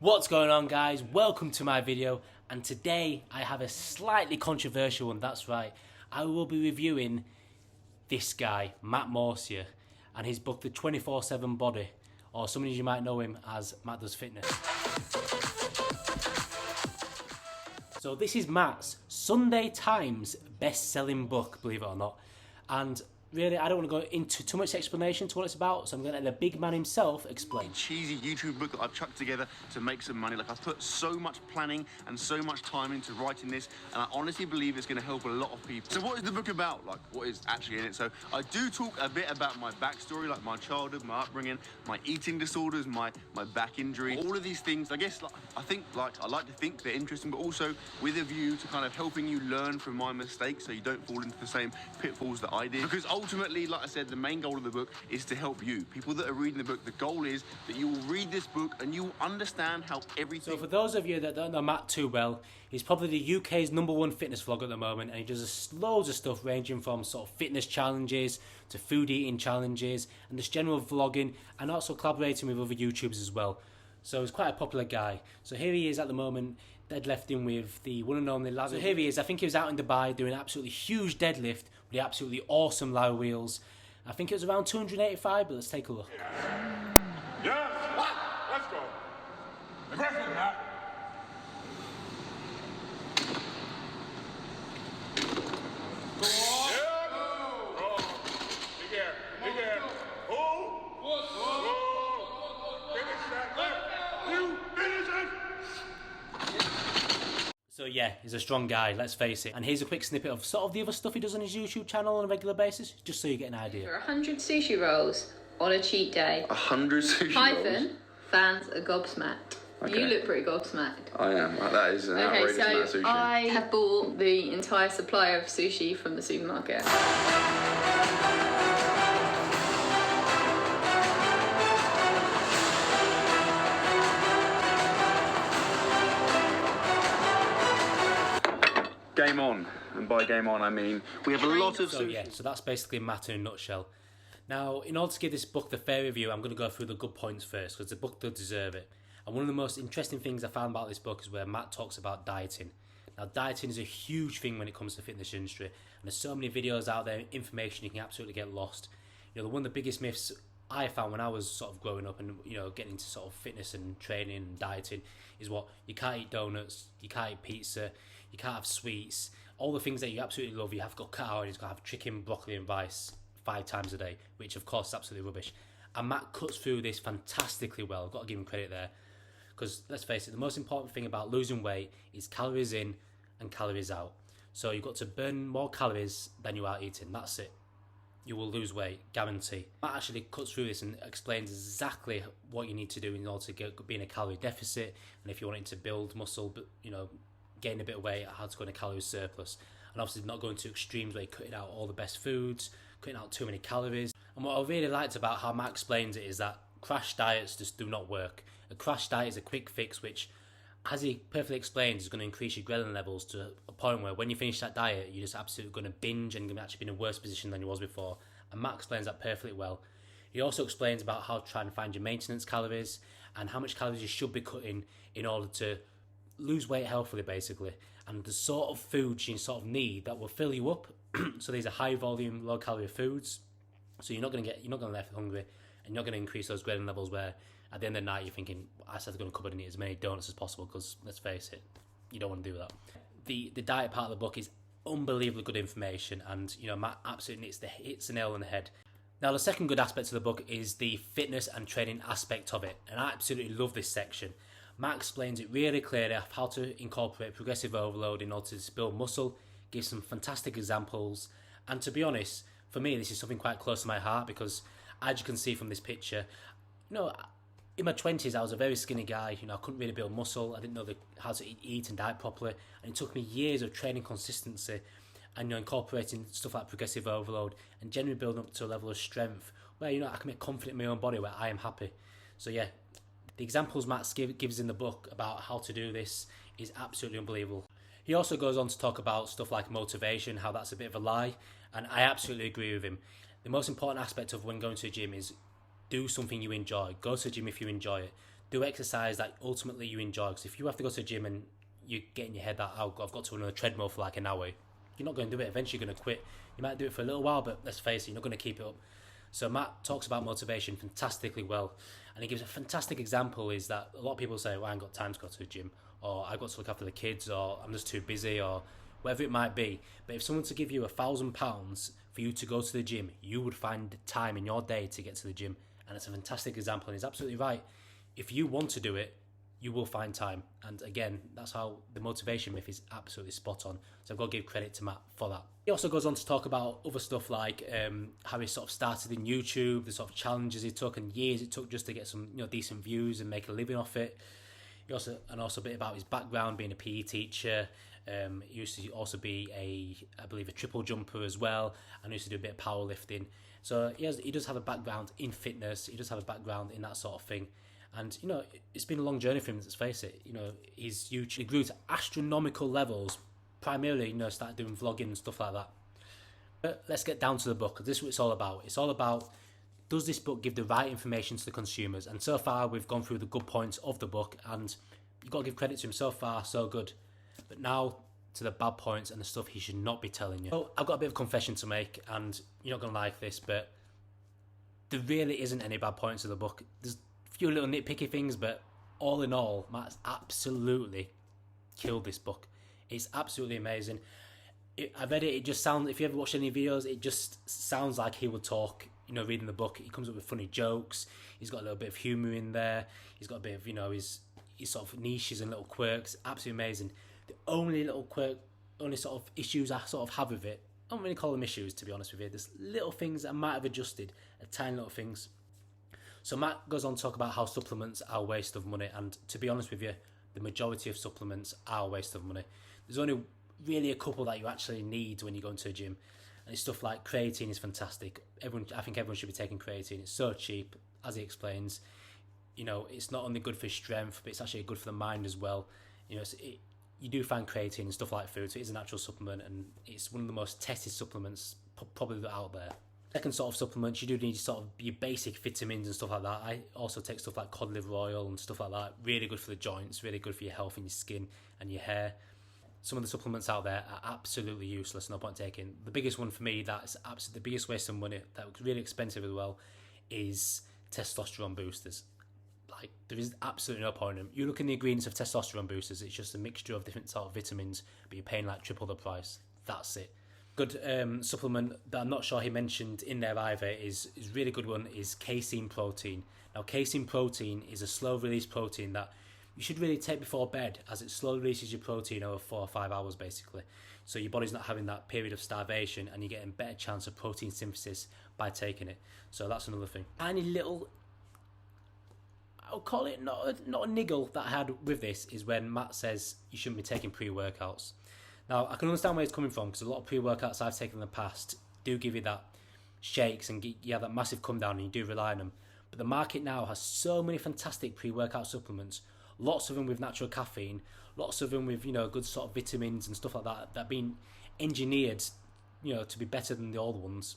What's going on, guys? Welcome to my video, and today I have a slightly controversial one. That's right, I will be reviewing this guy, Matt Morcia, and his book The 24/7 Body, or some of you might know him as Matt Does Fitness. So this is Matt's Sunday Times best-selling book, believe it or not, and really, I don't want to go into too much explanation to what it's about, so I'm going to let the big man himself explain. Cheesy YouTube book that I've chucked together to make some money. Like, I've put so much planning and so much time into writing this, and I honestly believe it's going to help a lot of people. So what is the book about? Like, what is actually in it? So I do talk a bit about my backstory, like my childhood, my upbringing, my eating disorders, my back injury, all of these things. I guess, I like to think they're interesting, but also with a view to kind of helping you learn from my mistakes so you don't fall into the same pitfalls that I did. Because ultimately, like I said, the main goal of the book is to help you. People that are reading the book, the goal is that you will read this book and you will understand how everything... So for those of you that don't know Matt too well, he's probably the UK's #1 fitness vlogger at the moment, and he does loads of stuff ranging from sort of fitness challenges to food eating challenges and just general vlogging, and also collaborating with other YouTubers as well. So he's quite a popular guy. So here he is at the moment, deadlifting with the one and only Larry. So here he is. I think he was out in Dubai doing an absolutely huge deadlift with the absolutely awesome Larry wheels. I think it was around 285, but let's take a look. Yes! Let's go. Aggressive, Matt. Go on. Yeah. Go. Big air. Big air. Hold. Whoa. Finish that left. You finish it. So yeah, he's a strong guy, let's face it. And here's a quick snippet of sort of the other stuff he does on his YouTube channel on a regular basis, just so you get an idea. For 100 sushi rolls on a cheat day. 100 sushi Hyphen, rolls? fans are gobsmacked. Okay. You look pretty gobsmacked. I am. That is an outrageous amount of Okay, sushi. so I have bought the entire supply of sushi from the supermarket. Game on. And by game on, I mean we have a lot of So yeah, so that's basically Matt in a nutshell. Now, in order to give this book the fair review, I'm going to go through the good points first, because the book does deserve it. And one of the most interesting things I found about this book is where Matt talks about dieting. Now, dieting is a huge thing when it comes to the fitness industry, and there's so many videos out there, information, you can absolutely get lost. You know, one of the biggest myths I found when I was sort of growing up and, you know, getting into sort of fitness and training and dieting is what you can't eat donuts, you can't eat pizza, you can't have sweets, all the things that you absolutely love. You have got cut out, you've got to have chicken, broccoli and rice 5 times a day, which of course is absolutely rubbish. And Matt cuts through this fantastically well. I've got to give him credit there, because let's face it, the most important thing about losing weight is calories in and calories out. So you've got to burn more calories than you are eating. That's it. You will lose weight, guarantee. Matt actually cuts through this and explains exactly what you need to do in order to be in a calorie deficit, and if you're wanting to build muscle, but you know, gain a bit of weight, how to go in a calorie surplus. And obviously not going to extremes where you're cutting out all the best foods, cutting out too many calories. And what I really liked about how Matt explains it is that crash diets just do not work. A crash diet is a quick fix which, as he perfectly explains, is going to increase your ghrelin levels to a point where when you finish that diet, you're just absolutely going to binge and going to actually be in a worse position than you was before. And Matt explains that perfectly well. He also explains about how to try and find your maintenance calories and how much calories you should be cutting in order to lose weight healthily, basically, and the sort of foods you sort of need that will fill you up. So these are high volume, low calorie foods, so you're not going to left hungry, and you're not going to increase those ghrelin levels where at the end of the night you're thinking, I said to go to the cupboard and eat as many donuts as possible, because let's face it, you don't want to do that. The diet part of the book is unbelievably good information, and you know, Matt absolutely hits the nail on the head. Now, the second good aspect of the book is the fitness and training aspect of it, and I absolutely love this section. Matt explains it really clearly of how to incorporate progressive overload in order to build muscle, gives some fantastic examples, and to be honest, for me this is something quite close to my heart, because as you can see from this picture, you know, in my 20s I was a very skinny guy. You know, I couldn't really build muscle, I didn't know how to eat and diet properly, and it took me years of training consistency and, you know, incorporating stuff like progressive overload and generally building up to a level of strength where, you know, I can be confident in my own body, where I am happy. So yeah, the examples Matt gives in the book about how to do this is absolutely unbelievable. He also goes on to talk about stuff like motivation, how that's a bit of a lie, and I absolutely agree with him. The most important aspect of when going to the gym is do something you enjoy. Go to the gym if you enjoy it. do exercise that ultimately you enjoy. Because if you have to go to the gym and you get in your head that, oh, I've got to run on a treadmill for like an hour, you're not going to do it. Eventually you're going to quit. You might do it for a little while, but let's face it, you're not going to keep it up. So Matt talks about motivation fantastically well, and he gives a fantastic example is that a lot of people say, well, I ain't got time to go to the gym, or I've got to look after the kids, or I'm just too busy, or whatever it might be. But if someone to give you £1,000 for you to go to the gym, you would find time in your day to get to the gym. And it's a fantastic example, and he's absolutely right. If you want to do it, you will find time. And again, that's how the motivation myth is absolutely spot on. So I've got to give credit to Matt for that. He also goes on to talk about other stuff like how he sort of started in YouTube, the sort of challenges he took and years it took just to get some decent views and make a living off it. He also a bit about his background being a PE teacher. He used to also be I believe a triple jumper as well, and he used to do a bit of powerlifting. So he does have a background in fitness. He does have a background in that sort of thing. And, it's been a long journey for him, let's face it. His YouTube grew to astronomical levels, primarily, started doing vlogging and stuff like that. But let's get down to the book. This is what it's all about. It's all about, does this book give the right information to the consumers? And so far, we've gone through the good points of the book, and you've got to give credit to him. So far, so good. But now, to the bad points and the stuff he should not be telling you. So, I've got a bit of a confession to make, and you're not going to like this, but there really isn't any bad points of the book. There's few little nitpicky things, but all in all, Matt's absolutely killed this book. It's absolutely amazing. I read it just sounds, if you ever watched any videos, it just sounds like he would talk, reading the book. He comes up with funny jokes, he's got a little bit of humour in there, he's got a bit of, his sort of niches and little quirks. Absolutely amazing. The only sort of issues I sort of have with it, I don't really call them issues, to be honest with you, there's little things that I might have adjusted, tiny little things. So Matt goes on to talk about how supplements are a waste of money, and to be honest with you, the majority of supplements are a waste of money. There's only really a couple that you actually need when you go into a gym, and it's stuff like creatine is fantastic. I think everyone should be taking creatine. It's so cheap, as he explains. It's not only good for strength, but it's actually good for the mind as well. You do find creatine and stuff like food, so it is a natural supplement, and it's one of the most tested supplements probably out there. Second sort of supplements, you do need sort of your basic vitamins and stuff like that. I also take stuff like cod liver oil and stuff like that. Really good for the joints, really good for your health and your skin and your hair. Some of the supplements out there are absolutely useless, no point taking. The biggest one for me, that's absolutely the biggest waste of money, that was really expensive as well, is testosterone boosters. Like, there is absolutely no point in them. You look in the ingredients of testosterone boosters, it's just a mixture of different sort of vitamins, but you're paying like triple the price. That's it. Good supplement that I'm not sure he mentioned in there either is really good one is casein protein. Now, casein protein is a slow release protein that you should really take before bed, as it slowly releases your protein over 4 or 5 hours basically. So your body's not having that period of starvation, and you're getting a better chance of protein synthesis by taking it. So that's another thing. Tiny little, I'll call it not a niggle that I had with this is when Matt says you shouldn't be taking pre-workouts. Now, I can understand where it's coming from, because a lot of pre-workouts I've taken in the past do give you that shakes and you have that massive come down, and you do rely on them. But the market now has so many fantastic pre-workout supplements, lots of them with natural caffeine, lots of them with, good sort of vitamins and stuff like that have been engineered, to be better than the old ones.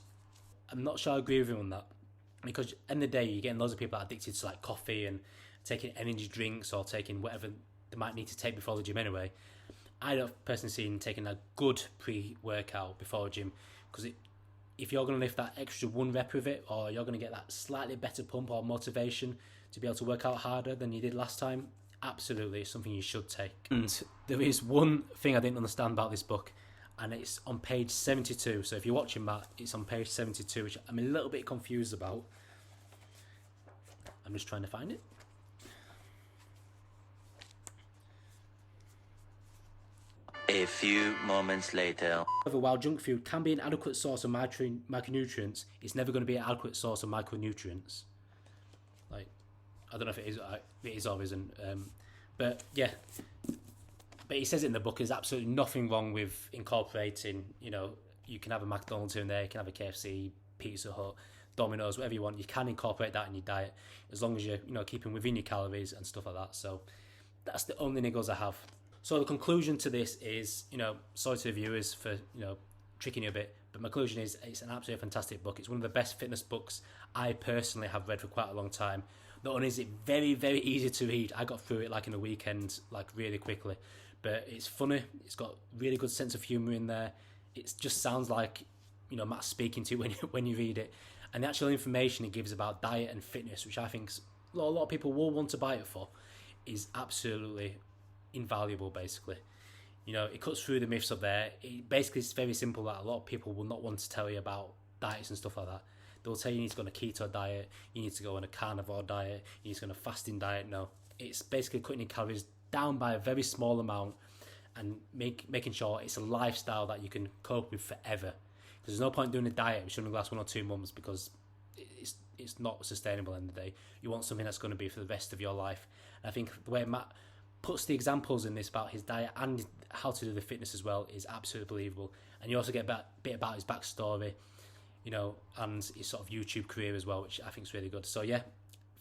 I'm not sure I agree with him on that, because at the end of the day, you're getting loads of people that are addicted to like coffee and taking energy drinks or taking whatever they might need to take before the gym anyway. I don't personally see taking a good pre-workout before a gym, because if you're going to lift that extra one rep with it, or you're going to get that slightly better pump or motivation to be able to work out harder than you did last time, absolutely, it's something you should take. And there is one thing I didn't understand about this book, and it's on page 72. So if you're watching Matt, it's on page 72, which I'm a little bit confused about. I'm just trying to find it. A few moments later. However, while junk food can be an adequate source of micronutrients, it's never going to be an adequate source of micronutrients. Like, I don't know if it is or isn't. But yeah. But he says it in the book, there's absolutely nothing wrong with incorporating, you can have a McDonald's here and there, you can have a KFC, Pizza Hut, Domino's, whatever you want. You can incorporate that in your diet, as long as you're, keeping within your calories and stuff like that. So that's the only niggles I have. So the conclusion to this is, sorry to the viewers for, tricking you a bit, but my conclusion is it's an absolutely fantastic book. It's one of the best fitness books I personally have read for quite a long time. Not only is it very, very easy to read, I got through it like in a weekend, like really quickly. But it's funny. It's got really good sense of humour in there. It just sounds like, you know, Matt's speaking to you when you read it. And the actual information it gives about diet and fitness, which I think a lot of people will want to buy it for, is absolutely invaluable, basically. You know, it cuts through the myths up there. Basically, it's very simple that a lot of people will not want to tell you about diets and stuff like that. They'll tell you need to go on a keto diet, you need to go on a carnivore diet, you need to go on a fasting diet. No, it's basically cutting your calories down by a very small amount and making sure it's a lifestyle that you can cope with forever. Because there's no point doing a diet which only lasts 1 or 2 months, because it's not sustainable at the end of the day. You want something that's going to be for the rest of your life. And I think the way Matt puts the examples in this about his diet and how to do the fitness as well is absolutely believable. And you also get a bit about his backstory, you know, and his sort of YouTube career as well, which I think is really good. So yeah,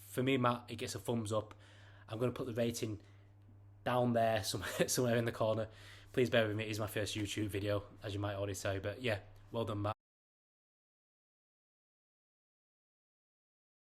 for me, Matt, it gets a thumbs up. I'm going to put the rating down there somewhere in the corner. Please bear with me, it is my first YouTube video, as you might already say. But yeah, well done, Matt.